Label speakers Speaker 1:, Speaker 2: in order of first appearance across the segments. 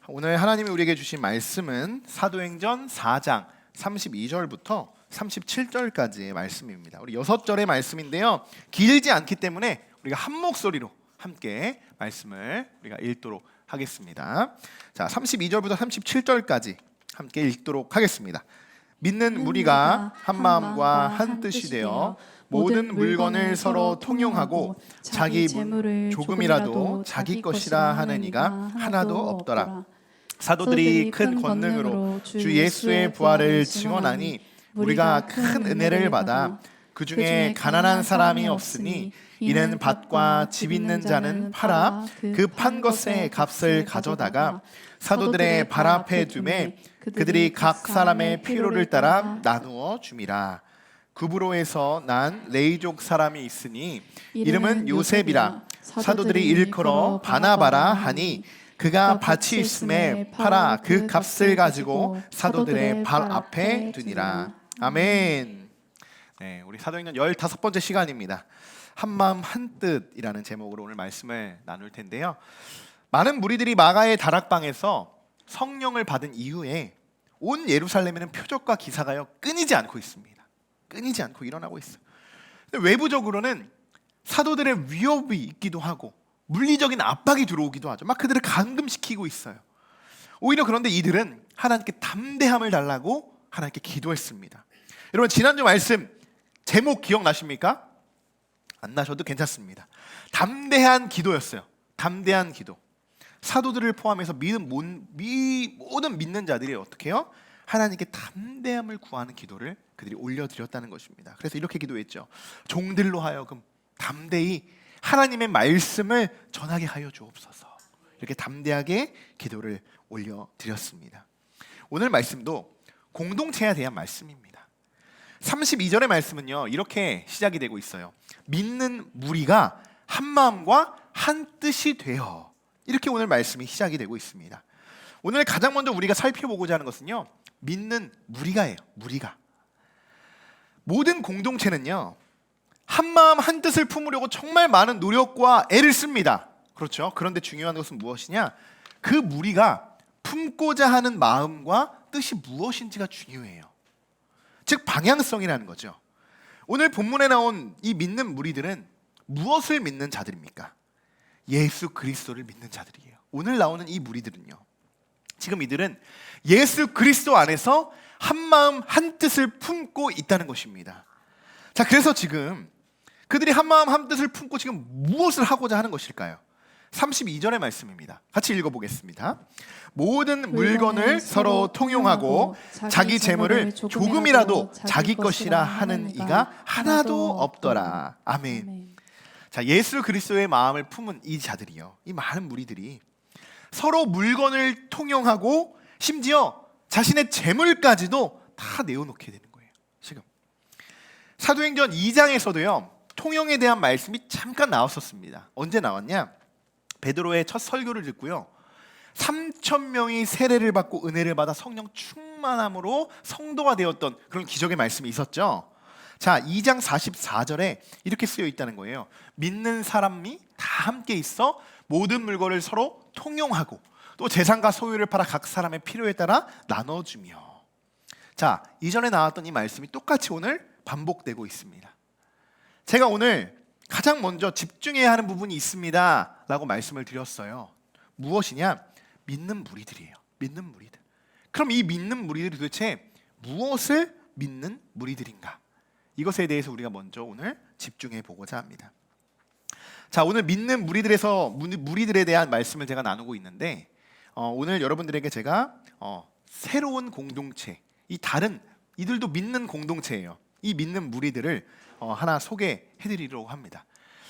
Speaker 1: 오늘 하나님이 우리에게 주신 말씀은 사도행전 4장 32절부터 37절까지의 말씀입니다. 우리 6절의 말씀인데요. 길지 않기 때문에 우리가 한 목소리로 함께 말씀을 우리가 읽도록 하겠습니다. 자, 32절부터 37절까지 함께 읽도록 하겠습니다. 믿는 무리가 한 마음과 한 뜻이 되어 모든 물건을 서로 통용하고 자기 재물을 조금이라도 자기 것이라 하는 이가 하나도 없더라. 사도들이 큰 권능으로 주 예수의 부활을 증언하니 우리가 큰 은혜를 받아 그 중에 가난한 사람이 없으니 이는 밭과 집 있는 자는 팔아 그 판 것의 값을 가져다가 사도들의 발 앞에 두매 그들이 각 사람의 필요를 따라 나누어 줌이라. 구브로에서 난 레이족 사람이 있으니 이름은 요셉이라. 사도들이 일컬어 바나바라 하니 그가 밭이 있음에 팔아 그 값을 가지고 사도들의 발 앞에 두니라. 아멘. 네, 우리 사도행전 15번째 시간입니다. 한마음 한뜻이라는 제목으로 오늘 말씀을 나눌 텐데요. 많은 무리들이 마가의 다락방에서 성령을 받은 이후에 온 예루살렘에는 표적과 기사가요 끊이지 않고 있습니다. 끊이지 않고 일어나고 있어요. 근데 외부적으로는 사도들의 위협이 있기도 하고 물리적인 압박이 들어오기도 하죠. 막 그들을 감금시키고 있어요. 오히려 그런데 이들은 하나님께 담대함을 달라고 하나님께 기도했습니다. 여러분 지난주 말씀 제목 기억나십니까? 안 나셔도 괜찮습니다. 담대한 기도였어요. 담대한 기도. 사도들을 포함해서 모든 믿는 자들이 어떻게 해요? 하나님께 담대함을 구하는 기도를 그들이 올려드렸다는 것입니다. 그래서 이렇게 기도했죠. 종들로 하여금 담대히 하나님의 말씀을 전하게 하여 주옵소서. 이렇게 담대하게 기도를 올려드렸습니다. 오늘 말씀도 공동체에 대한 말씀입니다. 32절의 말씀은요 이렇게 시작이 되고 있어요. 믿는 무리가 한 마음과 한 뜻이 되어. 이렇게 오늘 말씀이 시작이 되고 있습니다. 오늘 가장 먼저 우리가 살펴보고자 하는 것은요 믿는 무리가예요. 무리가. 모든 공동체는요 한 마음 한 뜻을 품으려고 정말 많은 노력과 애를 씁니다. 그렇죠? 그런데 중요한 것은 무엇이냐? 그 무리가 품고자 하는 마음과 뜻이 무엇인지가 중요해요. 즉 방향성이라는 거죠. 오늘 본문에 나온 이 믿는 무리들은 무엇을 믿는 자들입니까? 예수 그리스도를 믿는 자들이에요. 오늘 나오는 이 무리들은요 지금 이들은 예수 그리스도 안에서 한 마음 한 뜻을 품고 있다는 것입니다. 자, 그래서 지금 그들이 한 마음 한 뜻을 품고 지금 무엇을 하고자 하는 것일까요? 32절의 말씀입니다. 같이 읽어보겠습니다. 모든 물건을 서로 통용하고 자기 재물을 조금이라도 자기 것이라 하는 이가 하나도 없더라. 아멘. 자, 예수 그리스도의 마음을 품은 이 자들이요, 이 많은 무리들이 서로 물건을 통용하고 심지어 자신의 재물까지도 다 내어놓게 되는 거예요. 지금 사도행전 2장에서도요 통용에 대한 말씀이 잠깐 나왔었습니다. 언제 나왔냐? 베드로의 첫 설교를 듣고요 3,000명이 세례를 받고 은혜를 받아 성령 충만함으로 성도가 되었던 그런 기적의 말씀이 있었죠. 자, 2장 44절에 이렇게 쓰여 있다는 거예요. 믿는 사람이 다 함께 있어 모든 물건을 서로 통용하고 또 재산과 소유를 팔아 각 사람의 필요에 따라 나눠주며. 자, 이전에 나왔던 이 말씀이 똑같이 오늘 반복되고 있습니다. 제가 오늘 가장 먼저 집중해야 하는 부분이 있습니다 라고 말씀을 드렸어요. 무엇이냐? 믿는 무리들이에요. 믿는 무리들. 그럼 이 믿는 무리들이 도대체 무엇을 믿는 무리들인가? 이것에 대해서 우리가 먼저 오늘 집중해 보고자 합니다. 자, 오늘 믿는 무리들에 대한 말씀을 제가 나누고 있는데 오늘 여러분들에게 제가 새로운 공동체, 이들도 믿는 공동체예요. 이 믿는 무리들을 하나 소개해드리려고 합니다.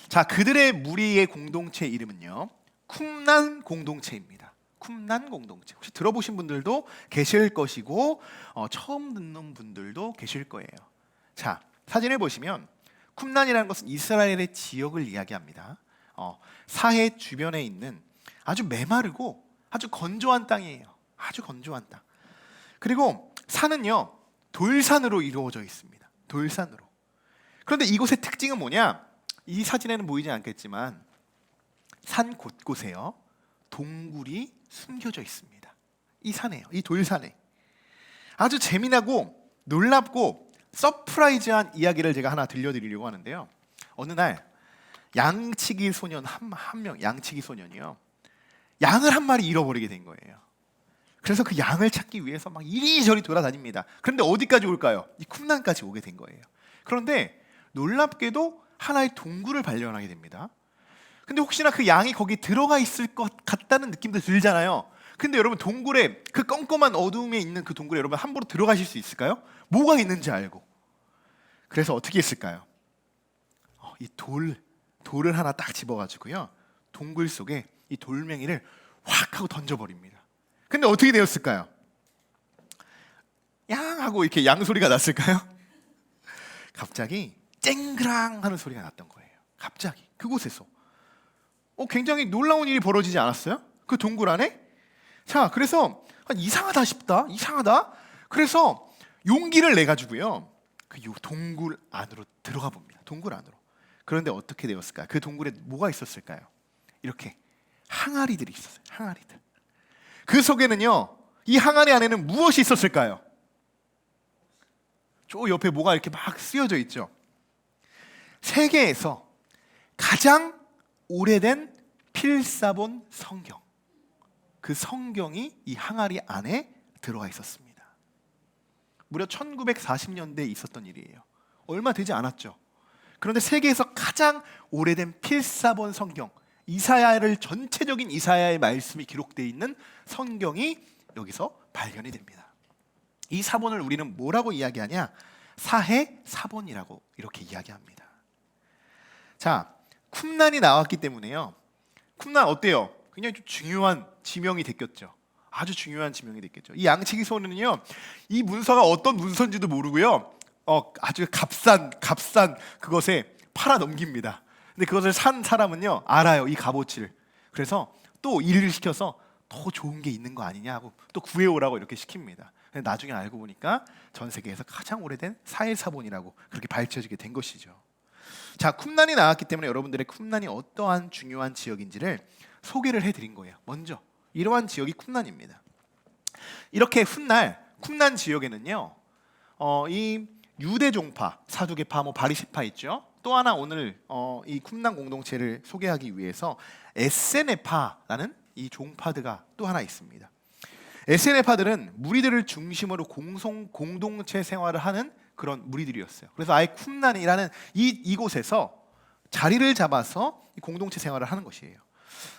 Speaker 1: 자, 그들의 무리의 공동체 이름은요 쿰난 공동체입니다. 쿰난 공동체. 혹시 들어보신 분들도 계실 것이고 처음 듣는 분들도 계실 거예요. 자, 사진을 보시면 쿰난이라는 것은 이스라엘의 지역을 이야기합니다. 사해 주변에 있는 아주 메마르고 아주 건조한 땅이에요. 아주 건조한 땅. 그리고 산은요 돌산으로 이루어져 있습니다. 돌산으로. 그런데 이곳의 특징은 뭐냐? 이 사진에는 보이지 않겠지만 산 곳곳에요 동굴이 숨겨져 있습니다. 이 산에요. 이 돌산에. 아주 재미나고 놀랍고 서프라이즈한 이야기를 제가 하나 들려드리려고 하는데요. 어느 날 양치기 소년 한 명, 양치기 소년이요, 양을 한 마리 잃어버리게 된 거예요. 그래서 그 양을 찾기 위해서 막 이리저리 돌아다닙니다. 그런데 어디까지 올까요? 이 쿰난까지 오게 된 거예요. 그런데 놀랍게도 하나의 동굴을 발견하게 됩니다. 근데 혹시나 그 양이 거기 들어가 있을 것 같다는 느낌도 들잖아요. 근데 여러분, 동굴에, 그 껌껌한 어둠에 있는 그 동굴에 여러분 함부로 들어가실 수 있을까요? 뭐가 있는지 알고. 그래서 어떻게 했을까요? 이 돌을 하나 딱 집어가지고요, 동굴 속에 이 돌멩이를 확 하고 던져버립니다. 근데 어떻게 되었을까요? 양 하고 이렇게 양 소리가 났을까요? 갑자기 쨍그랑 하는 소리가 났던 거예요. 갑자기 그곳에서 굉장히 놀라운 일이 벌어지지 않았어요? 그 동굴 안에? 자, 그래서 이상하다 싶다. 이상하다. 그래서 용기를 내 가지고요, 그 동굴 안으로 들어가 봅니다. 동굴 안으로. 그런데 어떻게 되었을까요? 그 동굴에 뭐가 있었을까요? 이렇게 항아리들이 있었어요. 항아리들. 그 속에는요, 이 항아리 안에는 무엇이 있었을까요? 저 옆에 뭐가 이렇게 막 쓰여져 있죠. 세계에서 가장 오래된 필사본 성경, 그 성경이 이 항아리 안에 들어가 있었습니다. 무려 1940년대에 있었던 일이에요. 얼마 되지 않았죠. 그런데 세계에서 가장 오래된 필사본 성경, 이사야를, 전체적인 이사야의 말씀이 기록되어 있는 성경이 여기서 발견이 됩니다. 이 사본을 우리는 뭐라고 이야기하냐? 사해사본이라고 이렇게 이야기합니다. 자, 쿰난이 나왔기 때문에요, 쿰난 어때요? 굉장히 좀 중요한 지명이 됐겠죠. 아주 중요한 지명이 됐겠죠. 이 양치기 소는요, 이 문서가 어떤 문서인지도 모르고요, 아주 값싼 그것에 팔아 넘깁니다. 근데 그것을 산 사람은요, 알아요, 이 값어치를. 그래서 또 일을 시켜서 더 좋은 게 있는 거 아니냐 하고 또 구해오라고 이렇게 시킵니다. 근데 나중에 알고 보니까 전 세계에서 가장 오래된 사해사본이라고 그렇게 밝혀지게 된 것이죠. 자, 쿰난이 나왔기 때문에 여러분들의 쿰난이 어떠한 중요한 지역인지를 소개를 해드린 거예요. 먼저 이러한 지역이 쿰난입니다. 이렇게 훗날 쿰난 지역에는요, 이 유대 종파, 사두개파, 바리새파 있죠. 또 하나 오늘 이 쿰난 공동체를 소개하기 위해서 에세네파라는 이 종파드가 또 하나 있습니다. 에세네파들은 무리들을 중심으로 공동체 생활을 하는 그런 무리들이었어요. 그래서 아예 쿰난이라는 이곳에서 자리를 잡아서 공동체 생활을 하는 것이에요.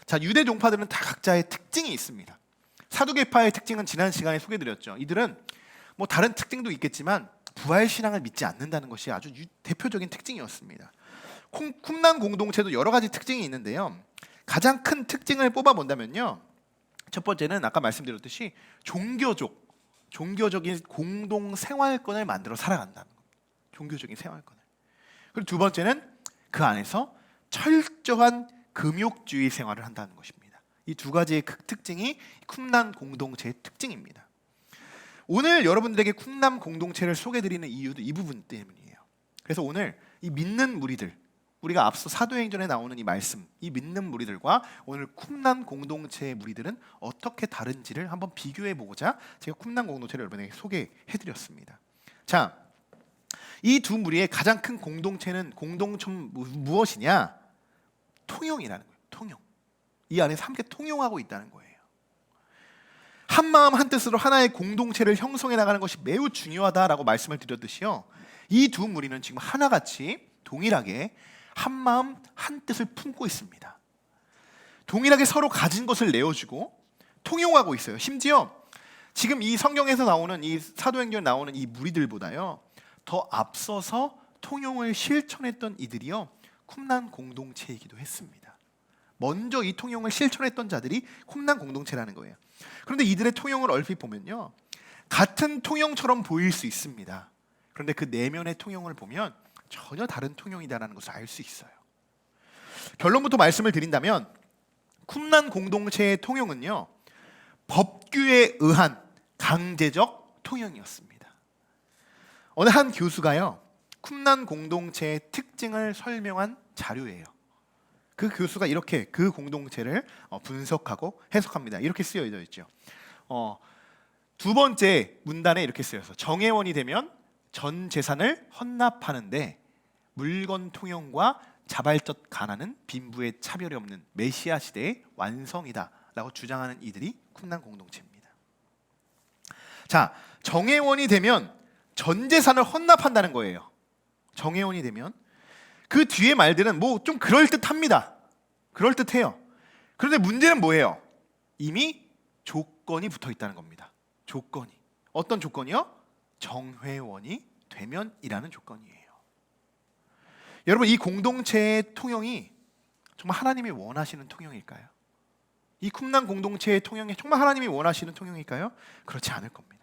Speaker 1: 자, 유대 종파들은 다 각자의 특징이 있습니다. 사두개파의 특징은 지난 시간에 소개드렸죠. 이들은 뭐 다른 특징도 있겠지만 부활 신앙을 믿지 않는다는 것이 아주 대표적인 특징이었습니다. 쿰난 공동체도 여러 가지 특징이 있는데요, 가장 큰 특징을 뽑아본다면요, 첫 번째는 아까 말씀드렸듯이 종교적인 공동 생활권을 만들어 살아간다는 겁니다. 종교적인 생활권을. 그리고 두 번째는 그 안에서 철저한 금욕주의 생활을 한다는 것입니다. 이 두 가지의 특징이 쿰난 공동체의 특징입니다. 오늘 여러분들에게 쿰난 공동체를 소개드리는 이유도 이 부분 때문이에요. 그래서 오늘 이 믿는 무리들, 우리가 앞서 사도행전에 나오는 이 말씀, 이 믿는 무리들과 오늘 쿰난 공동체의 무리들은 어떻게 다른지를 한번 비교해 보고자 제가 쿰난 공동체를 여러분에게 소개해드렸습니다. 자, 이 두 무리의 가장 큰 공동체는 무엇이냐? 통용이라는 거예요. 통용. 이 안에서 함께 통용하고 있다는 거예요. 한 마음 한 뜻으로 하나의 공동체를 형성해 나가는 것이 매우 중요하다라고 말씀을 드렸듯이요, 이 두 무리는 지금 하나같이 동일하게 한 마음 한 뜻을 품고 있습니다. 동일하게 서로 가진 것을 내어주고 통용하고 있어요. 심지어 지금 이 성경에서 나오는, 이 사도행전에 나오는 이 무리들보다요, 더 앞서서 통용을 실천했던 이들이요, 쿰난 공동체이기도 했습니다. 먼저 이 통용을 실천했던 자들이 쿰난 공동체라는 거예요. 그런데 이들의 통용을 얼핏 보면요, 같은 통용처럼 보일 수 있습니다. 그런데 그 내면의 통용을 보면 전혀 다른 통용이다라는 것을 알 수 있어요. 결론부터 말씀을 드린다면 쿰난 공동체의 통용은요, 법규에 의한 강제적 통용이었습니다. 어느 한 교수가요, 쿰난 공동체의 특징을 설명한 자료예요. 그 교수가 이렇게 그 공동체를 분석하고 해석합니다. 이렇게 쓰여져 있죠. 두 번째 문단에 이렇게 쓰여서 정회원이 되면 전 재산을 헌납하는데 물건 통용과 자발적 가난은 빈부의 차별이 없는 메시아 시대의 완성이다라고 주장하는 이들이 쿰난 공동체입니다. 자, 정회원이 되면 전 재산을 헌납한다는 거예요. 정회원이 되면 그 뒤에 말들은 뭐 좀 그럴듯합니다. 그럴듯해요. 그런데 문제는 뭐예요? 이미 조건이 붙어 있다는 겁니다. 조건이. 어떤 조건이요? 정회원이 되면이라는 조건이에요. 여러분, 이 공동체의 통용이 정말 하나님이 원하시는 통용일까요? 이 쿰난 공동체의 통용이 정말 하나님이 원하시는 통용일까요? 그렇지 않을 겁니다.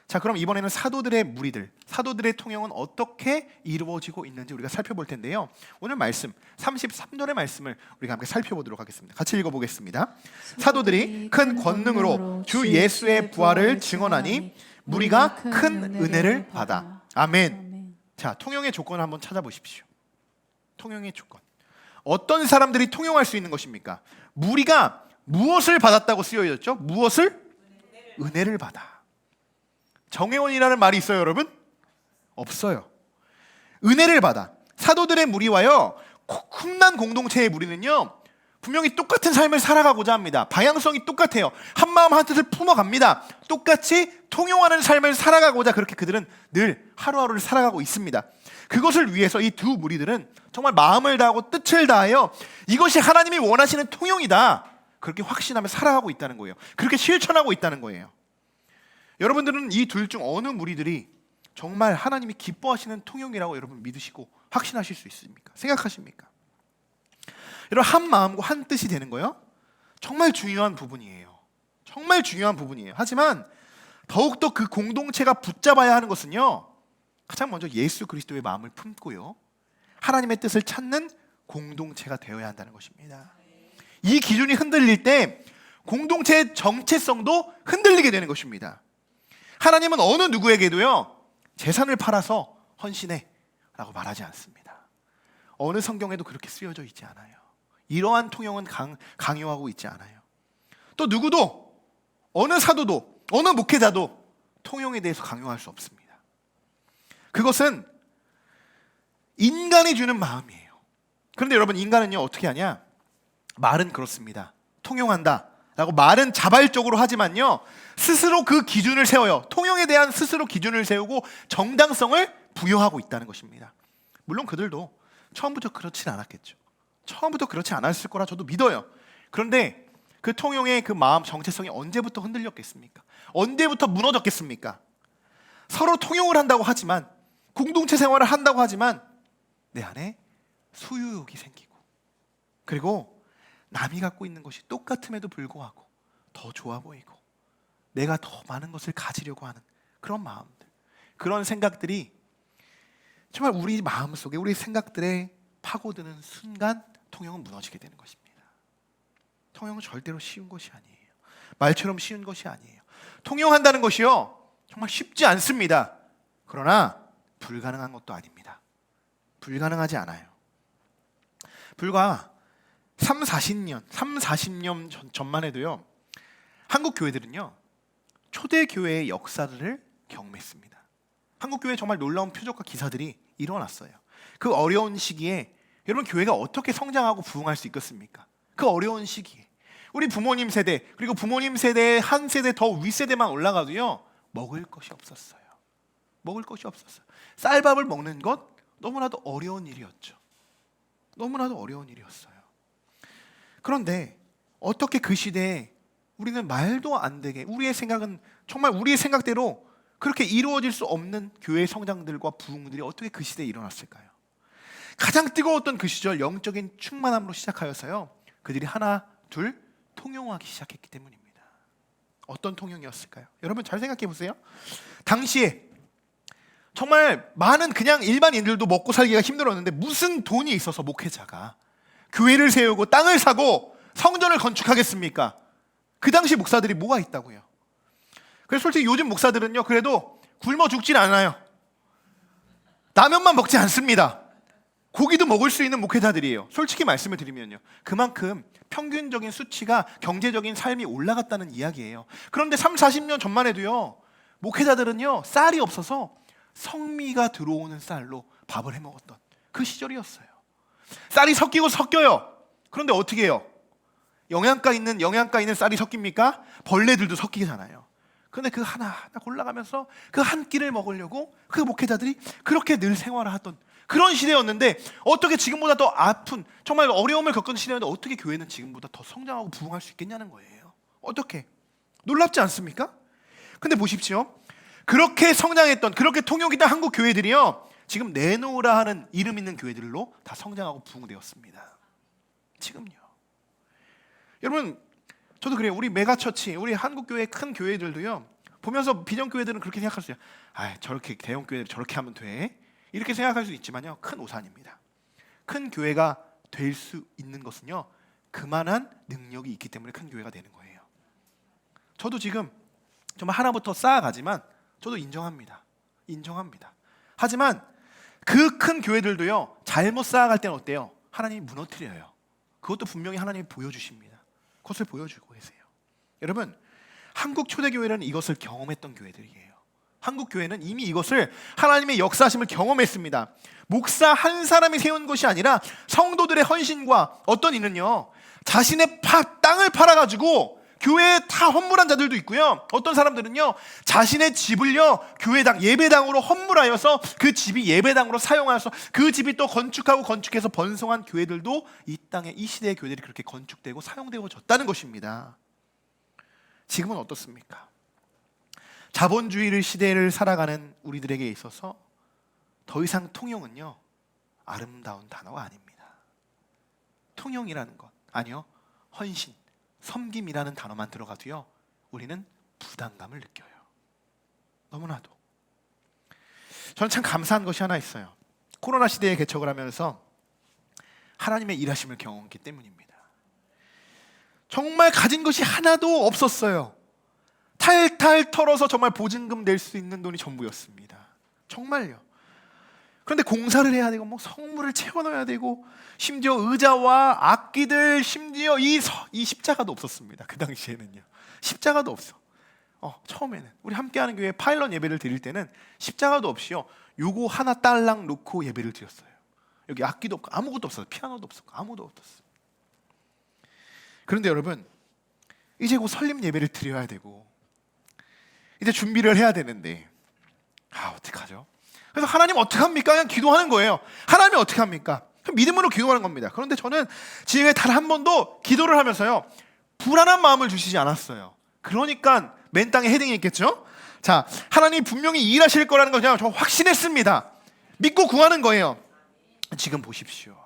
Speaker 1: 자, 그럼 이번에는 사도들의 무리들, 사도들의 통용은 어떻게 이루어지고 있는지 우리가 살펴볼 텐데요. 오늘 말씀 33절의 말씀을 우리가 함께 살펴보도록 하겠습니다. 같이 읽어보겠습니다. 사도들이 큰 권능으로 주 예수의 부활을 증언하니 무리가 큰 은혜를 받아. 아멘. 자, 통용의 조건을 한번 찾아보십시오. 통용의 조건. 어떤 사람들이 통용할 수 있는 것입니까? 무리가 무엇을 받았다고 쓰여졌죠? 무엇을? 은혜를 받아. 정회원이라는 말이 있어요, 여러분? 없어요. 은혜를 받아. 사도들의 무리와요, 쿰난 공동체의 무리는요, 분명히 똑같은 삶을 살아가고자 합니다. 방향성이 똑같아요. 한 마음 한 뜻을 품어갑니다. 똑같이 통용하는 삶을 살아가고자 그렇게 그들은 늘 하루하루를 살아가고 있습니다. 그것을 위해서 이 두 무리들은 정말 마음을 다하고 뜻을 다하여 이것이 하나님이 원하시는 통용이다, 그렇게 확신하며 살아가고 있다는 거예요. 그렇게 실천하고 있다는 거예요. 여러분들은 이 둘 중 어느 무리들이 정말 하나님이 기뻐하시는 통용이라고 여러분 믿으시고 확신하실 수 있습니까? 생각하십니까? 여러분, 한 마음과 한 뜻이 되는 거요, 정말 중요한 부분이에요. 정말 중요한 부분이에요. 하지만 더욱더 그 공동체가 붙잡아야 하는 것은요, 가장 먼저 예수 그리스도의 마음을 품고요, 하나님의 뜻을 찾는 공동체가 되어야 한다는 것입니다. 이 기준이 흔들릴 때 공동체의 정체성도 흔들리게 되는 것입니다. 하나님은 어느 누구에게도요, 재산을 팔아서 헌신해 라고 말하지 않습니다. 어느 성경에도 그렇게 쓰여져 있지 않아요. 이러한 통용은 강요하고 있지 않아요. 또 누구도, 어느 사도도, 어느 목회자도 통용에 대해서 강요할 수 없습니다. 그것은 인간이 주는 마음이에요. 그런데 여러분, 인간은요 어떻게 하냐? 말은 그렇습니다. 통용한다 라고 말은 자발적으로 하지만요, 스스로 그 기준을 세워요. 통용에 대한 스스로 기준을 세우고 정당성을 부여하고 있다는 것입니다. 물론 그들도 처음부터 그렇진 않았겠죠. 처음부터 그렇지 않았을 거라 저도 믿어요. 그런데 그 통용의 그 마음 정체성이 언제부터 흔들렸겠습니까? 언제부터 무너졌겠습니까? 서로 통용을 한다고 하지만, 공동체 생활을 한다고 하지만 내 안에 소유욕이 생기고, 그리고 남이 갖고 있는 것이 똑같음에도 불구하고 더 좋아 보이고 내가 더 많은 것을 가지려고 하는 그런 마음들, 그런 생각들이 정말 우리 마음속에, 우리 생각들에 파고드는 순간 통용은 무너지게 되는 것입니다. 통용은 절대로 쉬운 것이 아니에요. 말처럼 쉬운 것이 아니에요. 통용한다는 것이요, 정말 쉽지 않습니다. 그러나 불가능한 것도 아닙니다. 불가능하지 않아요. 불과 40년 전만 해도요, 한국 교회들은요 초대 교회의 역사를 경험했습니다. 한국 교회에 정말 놀라운 표적과 기사들이 일어났어요. 그 어려운 시기에 여러분, 교회가 어떻게 성장하고 부흥할 수 있겠습니까? 그 어려운 시기에 우리 부모님 세대, 그리고 부모님 세대의 한 세대 더 윗세대만 올라가도요, 먹을 것이 없었어요. 먹을 것이 없었어요. 쌀밥을 먹는 것 너무나도 어려운 일이었죠. 너무나도 어려운 일이었어요. 그런데 어떻게 그 시대에 우리는 말도 안 되게, 우리의 생각은 정말 우리의 생각대로 그렇게 이루어질 수 없는 교회의 성장들과 부흥들이 어떻게 그 시대에 일어났을까요? 가장 뜨거웠던 그 시절 영적인 충만함으로 시작하여서요, 그들이 하나 둘 통용하기 시작했기 때문입니다. 어떤 통용이었을까요? 여러분 잘 생각해 보세요. 당시에 정말 많은 그냥 일반인들도 먹고 살기가 힘들었는데 무슨 돈이 있어서 목회자가 교회를 세우고 땅을 사고 성전을 건축하겠습니까? 그 당시 목사들이 뭐가 있다고요? 그래서 솔직히 요즘 목사들은요, 그래도 굶어 죽진 않아요. 라면만 먹지 않습니다. 고기도 먹을 수 있는 목회자들이에요. 솔직히 말씀을 드리면요, 그만큼 평균적인 수치가, 경제적인 삶이 올라갔다는 이야기예요. 그런데 3, 40년 전만 해도요, 목회자들은요 쌀이 없어서 성미가 들어오는 쌀로 밥을 해먹었던 그 시절이었어요. 쌀이 섞이고 섞여요. 그런데 어떻게 해요? 영양가 있는 쌀이 섞입니까? 벌레들도 섞이잖아요. 그런데 그 하나하나 골라가면서 그 한 끼를 먹으려고 그 목회자들이 그렇게 늘 생활하던 그런 시대였는데, 어떻게 지금보다 더 아픈, 정말 어려움을 겪은 시대인데 어떻게 교회는 지금보다 더 성장하고 부흥할 수 있겠냐는 거예요. 어떻게? 놀랍지 않습니까? 근데 보십시오, 그렇게 성장했던, 그렇게 통용했던 한국 교회들이요, 지금 내노라 하는 이름 있는 교회들로 다 성장하고 부흥되었습니다. 지금요. 여러분, 저도 그래요. 우리 메가처치, 우리 한국 교회 큰 교회들도요, 보면서 비전 교회들은 그렇게 생각할 수 있어요. 아, 저렇게 대형 교회들 저렇게 하면 돼, 이렇게 생각할 수 있지만요, 큰 오산입니다. 큰 교회가 될 수 있는 것은요, 그만한 능력이 있기 때문에 큰 교회가 되는 거예요. 저도 지금 정말 하나부터 쌓아가지만 저도 인정합니다. 하지만 그 큰 교회들도요, 잘못 쌓아갈 때는 어때요? 하나님이 무너뜨려요. 그것도 분명히 하나님이 보여주십니다. 그것을 보여주고 계세요. 여러분, 한국 초대교회는 이것을 경험했던 교회들이에요. 한국 교회는 이미 이것을, 하나님의 역사하심을 경험했습니다. 목사 한 사람이 세운 것이 아니라 성도들의 헌신과, 어떤 이는요 자신의 땅을 팔아가지고 교회에 다 헌물한 자들도 있고요, 어떤 사람들은요 자신의 집을요 교회당, 예배당으로 헌물하여서 그 집이 예배당으로 사용하여서 그 집이 또 건축해서 번성한 교회들도 이 땅에, 이 시대의 교회들이 그렇게 건축되고 사용되어졌다는 것입니다. 지금은 어떻습니까? 자본주의 시대를 살아가는 우리들에게 있어서 더 이상 통용은요 아름다운 단어가 아닙니다. 통용이라는 것, 아니요, 헌신, 섬김이라는 단어만 들어가도요 우리는 부담감을 느껴요. 너무나도. 저는 참 감사한 것이 하나 있어요. 코로나 시대에 개척을 하면서 하나님의 일하심을 경험했기 때문입니다. 정말 가진 것이 하나도 없었어요. 탈탈 털어서 정말 보증금 낼 수 있는 돈이 전부였습니다. 정말요. 그런데 공사를 해야 되고, 뭐 성물을 채워 넣어야 되고, 심지어 의자와 악기들, 심지어 이 십자가도 없었습니다. 그 당시에는요, 십자가도 없어. 처음에는 우리 함께하는 교회 파일럿 예배를 드릴 때는 십자가도 없이요, 요거 하나 딸랑 놓고 예배를 드렸어요. 여기 악기도 없고 아무것도 없었어요. 피아노도 없었고 아무도 없었어요. 그런데 여러분, 이제 곧 설립 예배를 드려야 되고 이제 준비를 해야 되는데 어떡하죠? 그래서 하나님 어떡합니까? 그냥 기도하는 거예요. 하나님이 어떡합니까? 믿음으로 기도하는 겁니다. 그런데 저는 지금에 단 한 번도 기도를 하면서요 불안한 마음을 주시지 않았어요. 그러니까 맨 땅에 헤딩이 있겠죠? 자, 하나님이 분명히 일하실 거라는 걸 그냥 저 확신했습니다. 믿고 구하는 거예요. 지금 보십시오.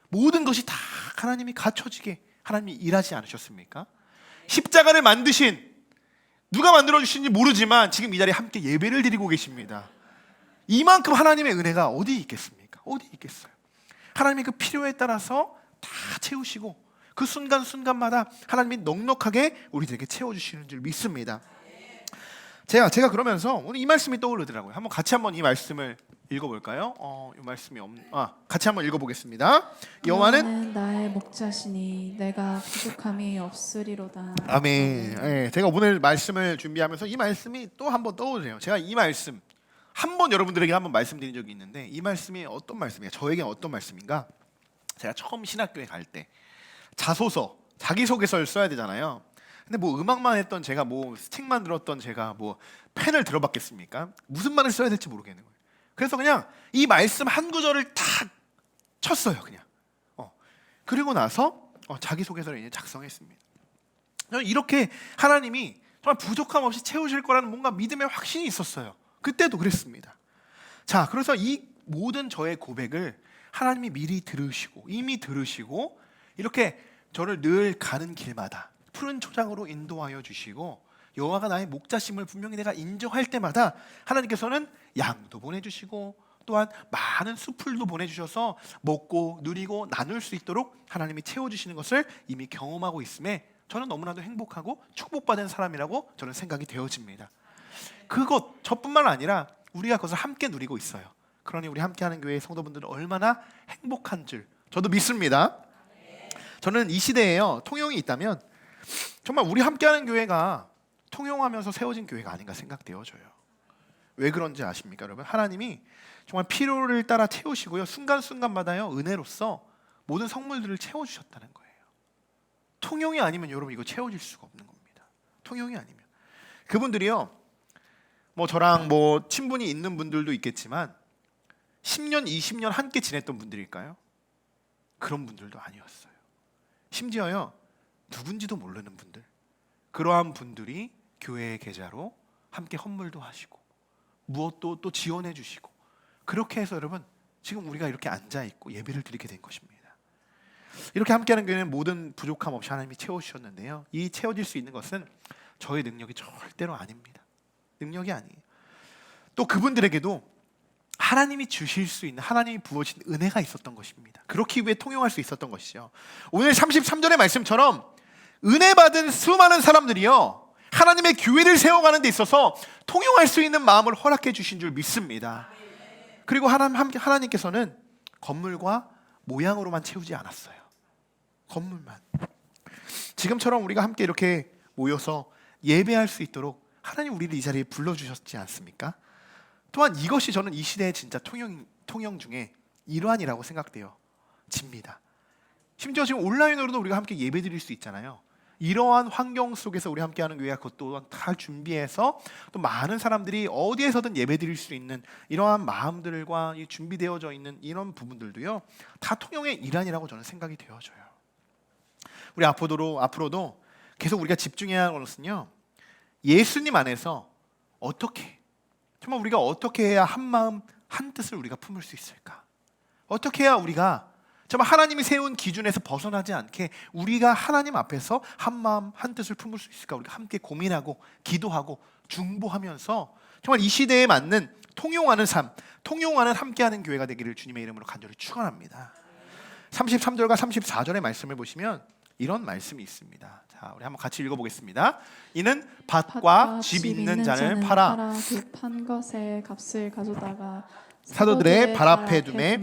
Speaker 1: 모든 것이 다 하나님이 갖춰지게 하나님이 일하지 않으셨습니까? 십자가를 만드신, 누가 만들어주신지 모르지만 지금 이 자리에 함께 예배를 드리고 계십니다. 이만큼 하나님의 은혜가 어디 있겠습니까? 어디 있겠어요? 하나님이 그 필요에 따라서 다 채우시고 그 순간순간마다 하나님이 넉넉하게 우리들에게 채워주시는 줄 믿습니다. 제가 그러면서 오늘 이 말씀이 떠오르더라고요. 같이 한번 이 말씀을 읽어볼까요? 이 말씀이 같이 한번 읽어보겠습니다. 여호와는
Speaker 2: 나의 목자시니 내가 부족함이 없으리로다.
Speaker 1: 아멘. 네, 제가 오늘 말씀을 준비하면서 이 말씀이 또 한번 떠오르네요. 제가 이 말씀 한번 여러분들에게 한번 말씀드린 적이 있는데, 이 말씀이 어떤 말씀이에요? 저에게 어떤 말씀인가? 제가 처음 신학교에 갈 때 자소서, 자기소개서를 써야 되잖아요. 근데 뭐 음악만 했던 제가, 뭐 스틱만 들었던 제가 뭐 펜을 들어봤겠습니까? 무슨 말을 써야 될지 모르겠는 거예요. 그래서 그냥 이 말씀 한 구절을 다 쳤어요. 그냥. 그리고 나서 자기소개서를 이제 작성했습니다. 저는 이렇게 하나님이 정말 부족함 없이 채우실 거라는 뭔가 믿음의 확신이 있었어요. 그때도 그랬습니다. 자, 그래서 이 모든 저의 고백을 하나님이 미리 들으시고, 이미 들으시고, 이렇게 저를 늘 가는 길마다 푸른 초장으로 인도하여 주시고, 여호와가 나의 목자심을 분명히 내가 인정할 때마다 하나님께서는 양도 보내주시고 또한 많은 수풀도 보내주셔서 먹고 누리고 나눌 수 있도록 하나님이 채워주시는 것을 이미 경험하고 있음에 저는 너무나도 행복하고 축복받은 사람이라고 저는 생각이 되어집니다. 그것 저뿐만 아니라 우리가 그것을 함께 누리고 있어요. 그러니 우리 함께하는 교회 성도분들은 얼마나 행복한 줄 저도 믿습니다. 저는 이 시대에요, 통용이 있다면 정말 우리 함께하는 교회가 통용하면서 세워진 교회가 아닌가 생각되어져요. 왜 그런지 아십니까, 여러분? 하나님이 정말 필요를 따라 채우시고요, 순간순간마다요 은혜로서 모든 성물들을 채워주셨다는 거예요. 통용이 아니면 여러분 이거 채워질 수가 없는 겁니다. 통용이 아니면 그분들이요, 뭐 저랑 뭐 친분이 있는 분들도 있겠지만 10년, 20년 함께 지냈던 분들일까요? 그런 분들도 아니었어요. 심지어요, 누군지도 모르는 분들, 그러한 분들이 교회의 계좌로 함께 헌물도 하시고 무엇도 또 지원해 주시고, 그렇게 해서 여러분 지금 우리가 이렇게 앉아 있고 예배를 드리게 된 것입니다. 이렇게 함께하는 교회는 모든 부족함 없이 하나님이 채워주셨는데요, 이 채워질 수 있는 것은 저의 능력이 절대로 아닙니다. 능력이 아니에요. 또 그분들에게도 하나님이 주실 수 있는, 하나님이 부어진 은혜가 있었던 것입니다. 그렇기 위해 통용할 수 있었던 것이죠. 오늘 33절의 말씀처럼 은혜 받은 수많은 사람들이요, 하나님의 교회를 세워가는 데 있어서 통용할 수 있는 마음을 허락해 주신 줄 믿습니다. 그리고 하나님께서는 건물과 모양으로만 채우지 않았어요. 건물만. 지금처럼 우리가 함께 이렇게 모여서 예배할 수 있도록 하나님 우리를 이 자리에 불러주셨지 않습니까? 또한 이것이 저는 이 시대의 진짜 통영 중에 일환이라고 생각돼요. 집니다. 심지어 지금 온라인으로도 우리가 함께 예배 드릴 수 있잖아요. 이러한 환경 속에서 우리 함께하는 교회가 그것도 다 준비해서 또 많은 사람들이 어디에서든 예배 드릴 수 있는 이러한 마음들과 준비되어져 있는 이런 부분들도요, 다 통영의 일환이라고 저는 생각이 되어져요. 우리 앞으로도 계속 우리가 집중해야 하는 것은요, 예수님 안에서 정말 우리가 어떻게 해야 한 마음 한 뜻을 우리가 품을 수 있을까? 어떻게 해야 우리가 정말 하나님이 세운 기준에서 벗어나지 않게 우리가 하나님 앞에서 한 마음 한 뜻을 품을 수 있을까? 우리가 함께 고민하고 기도하고 중보하면서 정말 이 시대에 맞는 통용하는 삶, 통용하는 함께하는 교회가 되기를 주님의 이름으로 간절히 축원합니다. 33절과 34절의 말씀을 보시면 이런 말씀이 있습니다. 자, 우리 한번 같이 읽어보겠습니다. 이는 밭과 집 있는 자를 팔아
Speaker 2: 그 판 것의 값을 가져다가
Speaker 1: 사도들의 발 앞에 두매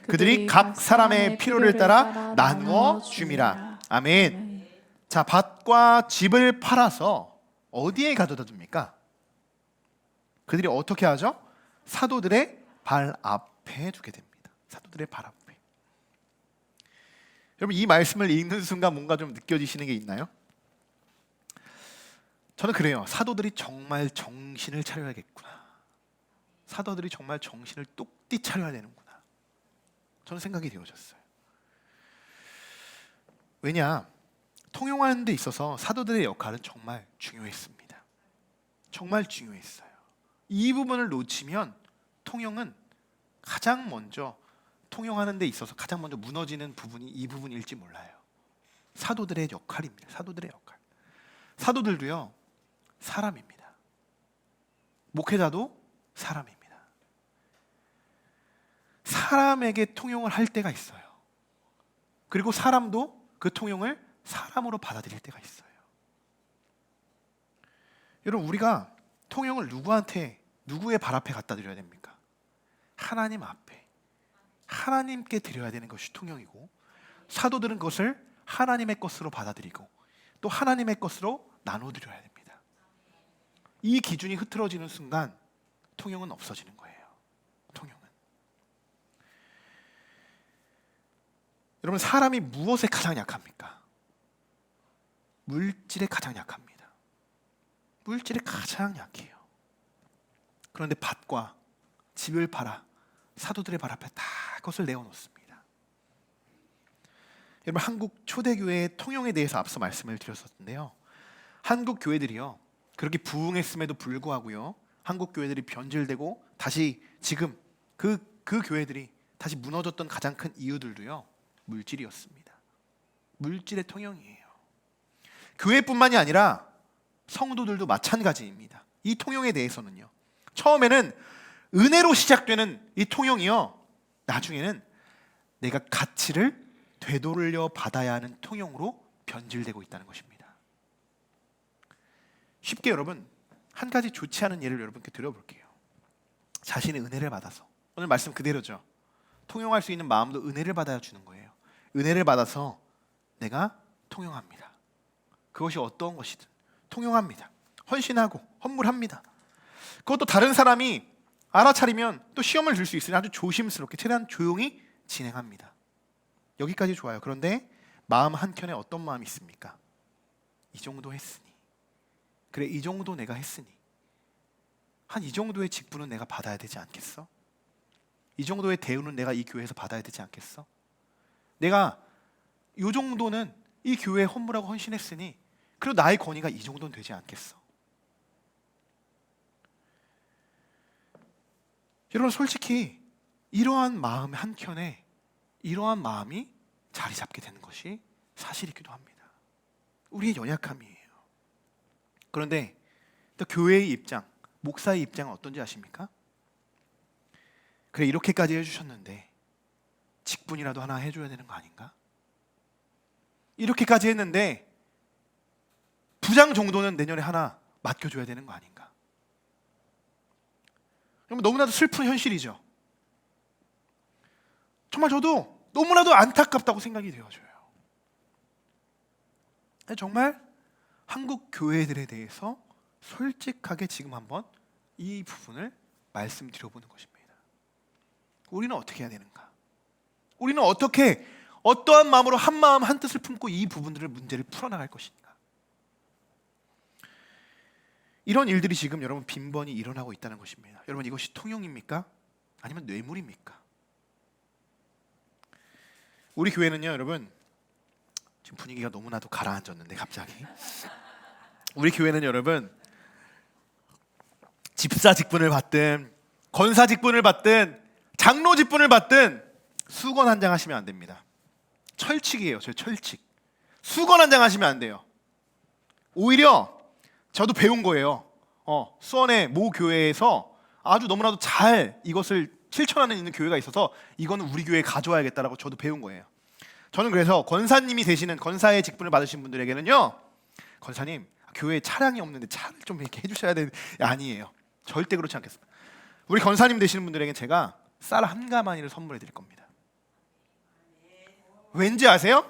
Speaker 1: 그들이 각 사람의 필요를 따라 나누어 줌이라. 아멘. 자, 밭과 집을 팔아서 어디에 가져다 줍니까? 그들이 어떻게 하죠? 사도들의 발 앞에 두게 됩니다. 사도들의 발 앞에. 여러분, 이 말씀을 읽는 순간 뭔가 좀 느껴지시는 게 있나요? 저는 그래요. 사도들이 정말 정신을 차려야겠구나. 사도들이 정말 정신을 똑띠 차려야 되는구나. 저는 생각이 되어졌어요. 왜냐? 통용하는 데 있어서 사도들의 역할은 정말 중요했습니다. 정말 중요했어요. 이 부분을 놓치면 통용은 가장 먼저, 통용하는 데 있어서 가장 먼저 무너지는 부분이 이 부분일지 몰라요. 사도들의 역할입니다. 사도들의 역할. 사도들도요, 사람입니다. 목회자도 사람입니다. 사람에게 통용을 할 때가 있어요. 그리고 사람도 그 통용을 사람으로 받아들일 때가 있어요. 여러분, 우리가 통용을 누구의 발 앞에 갖다 드려야 됩니까? 하나님 앞에, 하나님께 드려야 되는 것이 통용이고, 사도들은 그것을 하나님의 것으로 받아들이고 또 하나님의 것으로 나눠드려야 됩니다. 이 기준이 흐트러지는 순간 통용은 없어지는 거예요. 통용은. 여러분, 사람이 무엇에 가장 약합니까? 물질에 가장 약합니다. 물질에 가장 약해요. 그런데 밭과 집을 팔아 사도들의 발 앞에 다 그것을 내어놓습니다. 여러분, 한국 초대교회의 통용에 대해서 앞서 말씀을 드렸었는데요, 한국 교회들이요, 그렇게 부흥했음에도 불구하고요, 한국 교회들이 변질되고 다시 지금 그 교회들이 다시 무너졌던 가장 큰 이유들도요, 물질이었습니다. 물질의 통용이에요. 교회뿐만이 아니라 성도들도 마찬가지입니다. 이 통용에 대해서는요, 처음에는 은혜로 시작되는 이 통용이요, 나중에는 내가 가치를 되돌려 받아야 하는 통용으로 변질되고 있다는 것입니다. 쉽게 여러분, 한 가지 좋지 않은 예를 여러분께 드려볼게요. 자신의 은혜를 받아서 오늘 말씀 그대로죠. 통용할 수 있는 마음도 은혜를 받아야 주는 거예요. 은혜를 받아서 내가 통용합니다. 그것이 어떤 것이든 통용합니다. 헌신하고 헌물합니다. 그것도 다른 사람이 알아차리면 또 시험을 들 수 있으니 아주 조심스럽게 최대한 조용히 진행합니다. 여기까지 좋아요. 그런데 마음 한켠에 어떤 마음이 있습니까? 이 정도 했으니, 그래 이 정도 내가 했으니 한 이 정도의 직분은 내가 받아야 되지 않겠어? 이 정도의 대우는 내가 이 교회에서 받아야 되지 않겠어? 내가 이 정도는 이 교회에 헌물하고 헌신했으니 그리고 나의 권위가 이 정도는 되지 않겠어? 여러분 솔직히 이러한 마음 한켠에 이러한 마음이 자리 잡게 되는 것이 사실이기도 합니다. 우리의 연약함이에요. 그런데 또 교회의 입장, 목사의 입장은 어떤지 아십니까? 그래 이렇게까지 해주셨는데 직분이라도 하나 해줘야 되는 거 아닌가? 이렇게까지 했는데 부장 정도는 내년에 하나 맡겨줘야 되는 거 아닌가? 너무나도 슬픈 현실이죠. 정말 저도 너무나도 안타깝다고 생각이 되어져요. 정말 한국 교회들에 대해서 솔직하게 지금 한번 이 부분을 말씀드려보는 것입니다. 우리는 어떻게 해야 되는가? 우리는 어떻게 어떠한 마음으로 한 마음 한 뜻을 품고 이 부분들을 문제를 풀어나갈 것인가? 이런 일들이 지금 여러분 빈번히 일어나고 있다는 것입니다. 여러분 이것이 통용입니까? 아니면 뇌물입니까? 우리 교회는요 여러분 지금 분위기가 너무나도 가라앉았는데 갑자기 우리 교회는 여러분 집사 직분을 받든 권사 직분을 받든 장로 직분을 받든 수건 한 장 하시면 안 됩니다. 철칙이에요. 저희 철칙. 수건 한 장 하시면 안 돼요. 오히려 저도 배운 거예요. 수원의 모 교회에서 아주 너무나도 잘 이것을 실천하는 있는 교회가 있어서 이거는 우리 교회에 가져와야겠다라고 저도 배운 거예요. 저는 그래서 권사님이 되시는 권사의 직분을 받으신 분들에게는요, 권사님 교회에 차량이 없는데 차를 좀 이렇게 해주셔야 되는 아니에요. 절대 그렇지 않겠습니다. 우리 권사님 되시는 분들에게 제가 쌀 한 가마니를 선물해 드릴 겁니다. 왠지 아세요?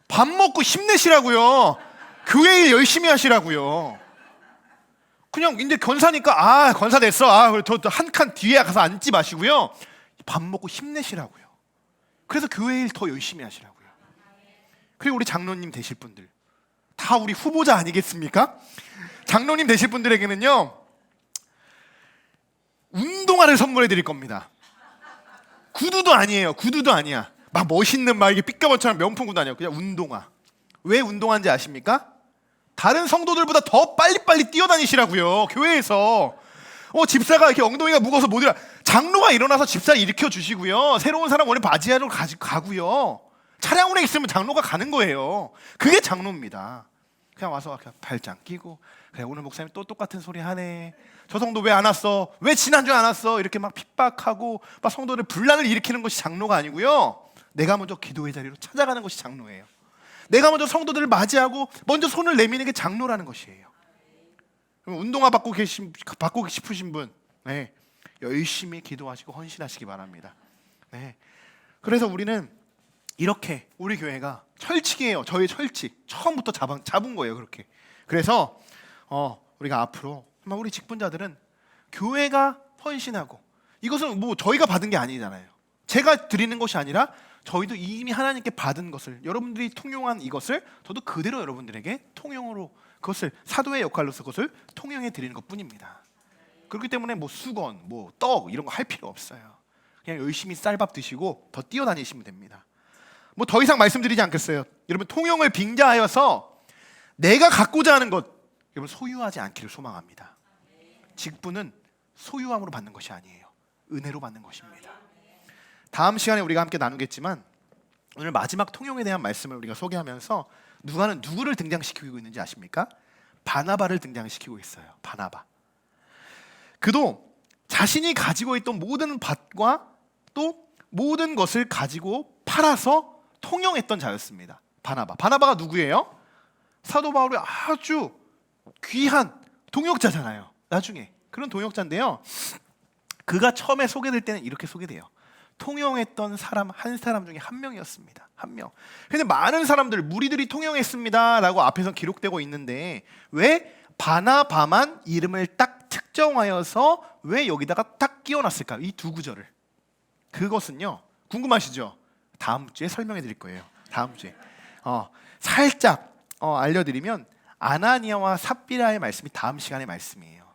Speaker 1: 밥 먹고 힘내시라고요. 교회 일 열심히 하시라고요. 그냥 이제 권사니까 권사 됐어. 저 한 칸 뒤에 가서 앉지 마시고요. 밥 먹고 힘내시라고요. 그래서 교회 일 더 열심히 하시라고요. 그리고 우리 장로님 되실 분들 다 우리 후보자 아니겠습니까? 장로님 되실 분들에게는요 운동화를 선물해 드릴 겁니다. 구두도 아니에요. 구두도 아니야. 막 멋있는 막 이게 삐까번처럼 명품 구두 아니에요. 그냥 운동화. 왜 운동화인지 아십니까? 다른 성도들보다 더 빨리빨리 뛰어다니시라고요. 교회에서 집사가 이렇게 엉덩이가 무거워서 못 일어나. 장로가 일어나서 집사 일으켜 주시고요. 새로운 사람 원래 맞이하러 가고요. 차량 운에 있으면 장로가 가는 거예요. 그게 장로입니다. 그냥 와서 그냥 발장 끼고 그래 오늘 목사님 또 똑같은 소리 하네. 저 성도 왜 안 왔어? 왜 지난주에 안 왔어? 이렇게 막 핍박하고 막 성도들 분란을 일으키는 것이 장로가 아니고요. 내가 먼저 기도의 자리로 찾아가는 것이 장로예요. 내가 먼저 성도들을 맞이하고 먼저 손을 내미는 게 장로라는 것이에요. 운동화 받고 싶으신 분, 네, 열심히 기도하시고 헌신하시기 바랍니다. 네, 그래서 우리는 이렇게 우리 교회가 철칙이에요. 저희 철칙 처음부터 잡은 거예요. 그렇게. 그래서 우리가 앞으로 우리 직분자들은 교회가 헌신하고 이것은 뭐 저희가 받은 게 아니잖아요. 제가 드리는 것이 아니라 저희도 이미 하나님께 받은 것을 여러분들이 통용한 이것을 저도 그대로 여러분들에게 통용으로 그것을 사도의 역할로서 그것을 통용해 드리는 것뿐입니다. 그렇기 때문에 뭐 수건, 뭐 떡 이런 거 할 필요 없어요. 그냥 열심히 쌀밥 드시고 더 뛰어다니시면 됩니다. 뭐 더 이상 말씀드리지 않겠어요. 여러분 통용을 빙자하여서 내가 갖고자 하는 것 여러분 소유하지 않기를 소망합니다. 직분은 소유함으로 받는 것이 아니에요. 은혜로 받는 것입니다. 다음 시간에 우리가 함께 나누겠지만 오늘 마지막 통용에 대한 말씀을 우리가 소개하면서 누가는 누구를 등장시키고 있는지 아십니까? 바나바를 등장시키고 있어요. 바나바. 그도 자신이 가지고 있던 모든 밭과 또 모든 것을 가지고 팔아서 통용했던 자였습니다. 바나바가 누구예요? 사도 바울의 아주 귀한 동역자잖아요. 나중에 그런 동역자인데요. 그가 처음에 소개될 때는 이렇게 소개돼요. 통용했던 사람 한 사람 중에 한 명이었습니다. 한 명. 근데 많은 사람들 무리들이 통용했습니다라고 앞에서 기록되고 있는데 왜 바나바만 이름을 딱 특정하여서 왜 여기다가 딱 끼워놨을까? 이 두 구절을. 그것은요. 궁금하시죠? 다음 주에 설명해 드릴 거예요. 다음 주에. 살짝 알려드리면 아나니아와 삽비라의 말씀이 다음 시간의 말씀이에요.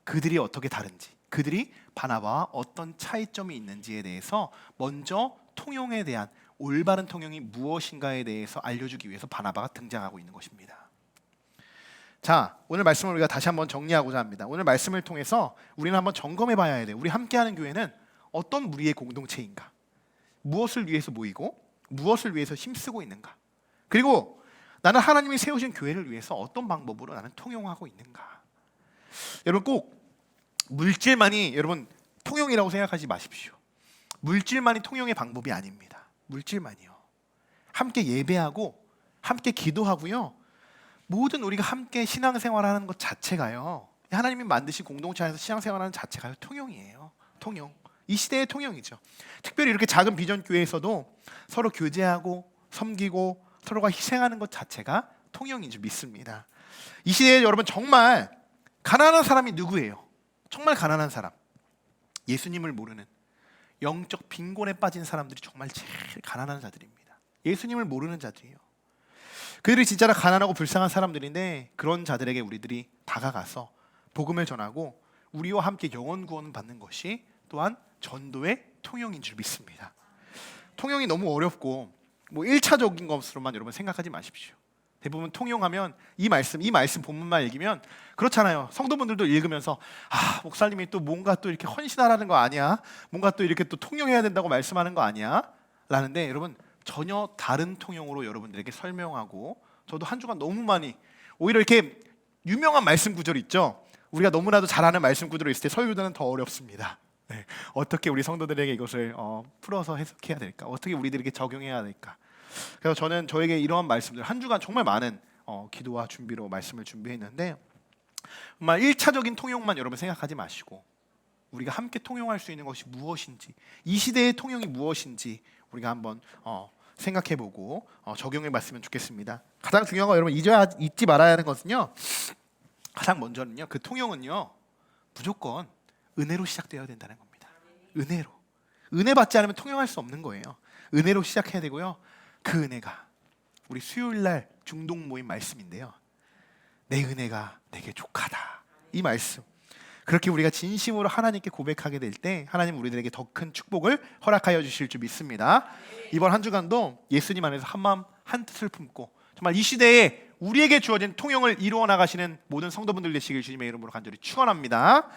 Speaker 1: 그들이 어떻게 다른지, 그들이 바나바와 어떤 차이점이 있는지에 대해서 먼저 통용에 대한 올바른 통용이 무엇인가에 대해서 알려주기 위해서 바나바가 등장하고 있는 것입니다. 자, 오늘 말씀을 우리가 다시 한번 정리하고자 합니다. 오늘 말씀을 통해서 우리는 한번 점검해 봐야 돼요. 우리 함께하는 교회는 어떤 무리의 공동체인가? 무엇을 위해서 모이고 무엇을 위해서 힘쓰고 있는가? 그리고 나는 하나님이 세우신 교회를 위해서 어떤 방법으로 나는 통용하고 있는가? 여러분 꼭 물질만이 여러분 통용이라고 생각하지 마십시오. 물질만이 통용의 방법이 아닙니다. 물질만이요. 함께 예배하고 함께 기도하고요. 모든 우리가 함께 신앙생활하는 것 자체가요. 하나님이 만드신 공동체 안에서 신앙생활하는 자체가요. 통용이에요. 통용. 이 시대의 통용이죠. 특별히 이렇게 작은 비전 교회에서도 서로 교제하고 섬기고 서로가 희생하는 것 자체가 통용인 줄 믿습니다. 이 시대에 여러분 정말 가난한 사람이 누구예요? 정말 가난한 사람. 예수님을 모르는 영적 빈곤에 빠진 사람들이 정말 제일 가난한 자들입니다. 예수님을 모르는 자들이에요. 그들이 진짜로 가난하고 불쌍한 사람들인데 그런 자들에게 우리들이 다가가서 복음을 전하고 우리와 함께 영혼 구원을 받는 것이 또한 전도의 통용인 줄 믿습니다. 통용이 너무 어렵고 뭐 1차적인 것으로만 여러분 생각하지 마십시오. 대부분 통용하면 이 말씀 본문만 읽으면 그렇잖아요. 성도분들도 읽으면서 목사님이 또 뭔가 또 이렇게 헌신하라는 거 아니야? 뭔가 또 이렇게 또 통용해야 된다고 말씀하는 거 아니야? 라는데 여러분 전혀 다른 통용으로 여러분들에게 설명하고 저도 한 주간 너무 많이 오히려 이렇게 유명한 말씀 구절 있죠? 우리가 너무나도 잘 아는 말씀 구절이 있을 때 설교자는 더 어렵습니다. 네. 어떻게 우리 성도들에게 이것을 풀어서 해석해야 될까? 어떻게 우리들에게 적용해야 될까? 그래서 저는 저에게 이러한 말씀들 한 주간 정말 많은 기도와 준비로 말씀을 준비했는데 정말 1차적인 통용만 여러분 생각하지 마시고 우리가 함께 통용할 수 있는 것이 무엇인지 이 시대의 통용이 무엇인지 우리가 한번 생각해보고 적용해봤으면 좋겠습니다. 가장 중요한 거 여러분 잊지 말아야 하는 것은요. 가장 먼저는요. 그 통용은요. 무조건 은혜로 시작되어야 된다는 겁니다. 은혜로. 은혜 받지 않으면 통용할 수 없는 거예요. 은혜로 시작해야 되고요. 그 은혜가 우리 수요일날 중동 모임 말씀인데요. 내 은혜가 내게 족하다. 이 말씀. 그렇게 우리가 진심으로 하나님께 고백하게 될 때 하나님 우리들에게 더 큰 축복을 허락하여 주실 줄 믿습니다. 이번 한 주간도 예수님 안에서 한 마음 한 뜻을 품고 정말 이 시대에 우리에게 주어진 통용을 이루어 나가시는 모든 성도분들 되시길 주님의 이름으로 간절히 축원합니다.